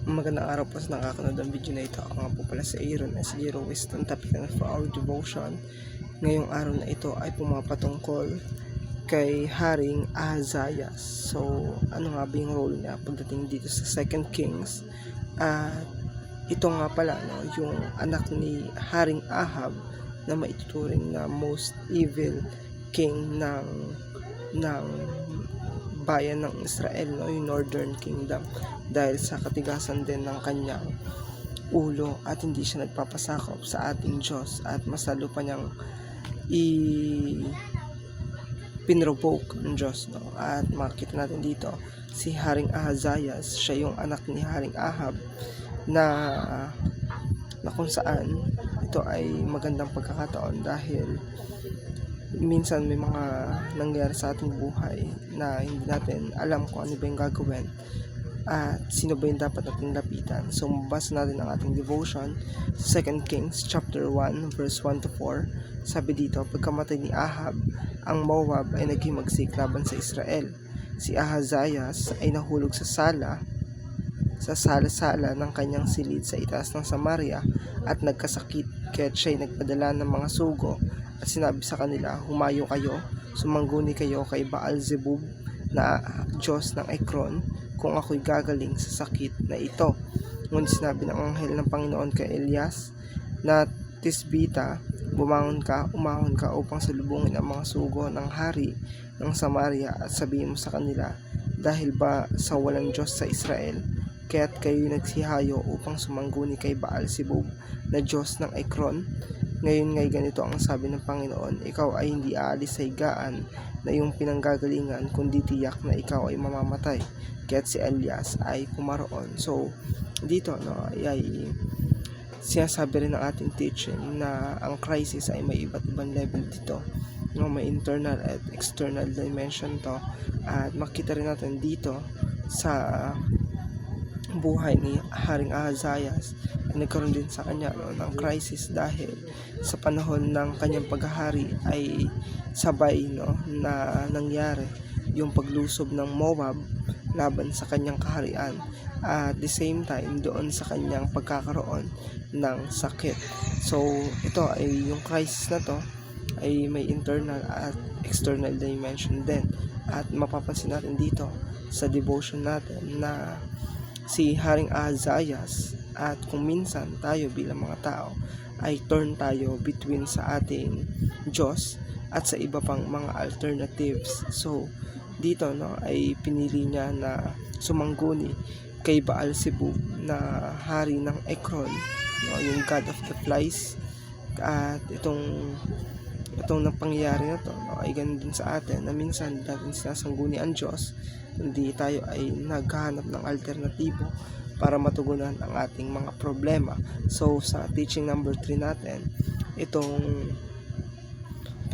Magandang araw po sa nakakanood ng video na ito. Ako nga po pala si Aaron as Zero Wisdom topic na for our devotion. Ngayong araw na ito ay pumapatungkol kay Haring Ahazayas. So, ano nga ba yung role niya pagdating dito sa 2 Kings? At ito nga pala, yung anak ni Haring Ahab na maituturing na most evil king ng bayan ng Israel, yung Northern Kingdom, dahil sa katigasan din ng kanyang ulo at hindi siya nagpapasakop sa ating Diyos, at masalo pa niyang pinrovoke ng Diyos, At makikita natin dito si Haring Ahazayas, siya yung anak ni Haring Ahab na kung saan ito ay magandang pagkakataon dahil minsan may mga nangyari sa ating buhay na hindi natin alam kung ano ba yung gagawin at sino ba yung dapat nating lapitan. So mabasa natin ang ating devotion sa 2 Kings chapter 1 verse 1 to 4. Sabi dito, pagkamatay ni Ahab, ang Moab ay naghimagsik laban sa Israel. Si Ahazayas ay nahulog sa sala-sala ng kanyang silid sa itaas ng Samaria at nagkasakit, kaya siya'y nagpadala ng mga sugo at sinabi sa kanila, humayo kayo, sumangguni kayo kay Baal-zebub na Diyos ng Ekron, kung ako'y gagaling sa sakit na ito. Ngunit sinabi ng anghel ng Panginoon kay Elias na Tisbita, umahon ka upang salubungin ang mga sugo ng hari ng Samaria at sabihin mo sa kanila, dahil ba sa walang Diyos sa Israel, kaya't kayo nagsihayo upang sumangguni kay Baal-zebub na Diyos ng Ekron? Ngayon ngay ganito ang sabi ng Panginoon, ikaw ay hindi aalis sa higaan na iyong pinanggagalingan, kundi tiyak na ikaw ay mamamatay. Kaya't si Elias ay pumaroon. So dito ay sinasabi rin ng ating teaching na ang crisis ay may iba't ibang level dito. May internal at external dimension to, at makita rin natin dito sa buhay ni Haring Ahazayas ay nagkaroon din sa kanya ng crisis dahil sa panahon ng kanyang paghahari ay sabay na nangyari yung paglusob ng Moab laban sa kanyang kaharian, at the same time doon sa kanyang pagkakaroon ng sakit. So ito ay yung crisis na to ay may internal at external dimension din, at mapapansin natin dito sa devotion natin na si Haring Ahazayas, at kung minsan tayo bilang mga tao ay turn tayo between sa ating Diyos at sa iba pang mga alternatives. So dito ay pinili niya na sumangguni kay Baal-zebub na hari ng Ekron, yung god of the flies. At itong napangyayari na to ay ganun din sa atin, na minsan natin sinasangguni ang Diyos, hindi tayo ay naghahanap ng alternatibo para matugunan ang ating mga problema. So sa teaching number 3 natin, itong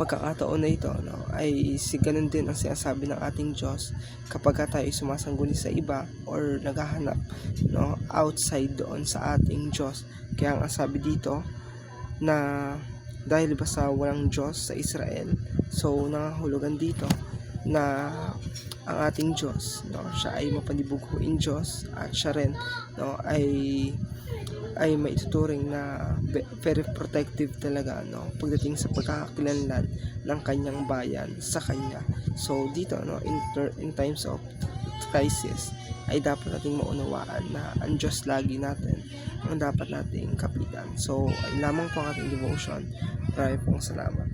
pagkakataon na ito ay ganun din ang sinasabi ng ating Diyos kapag tayo sumasangguni sa iba or naghahanap outside doon sa ating Diyos. Kaya ang sabi dito na dahil ba sa walang Diyos sa Israel, so nangahulugan dito na ang ating Diyos, siya ay mapanibughuin Diyos, at siya rin ay maituturing na very protective talaga pagdating sa pagkakakilanlan ng kanyang bayan sa kanya. So dito in times of crisis ay dapat nating maunawaan na ang Diyos lagi natin ang dapat nating kapitan. So ay lamang po ang ating devotion. Maraming pong salamat.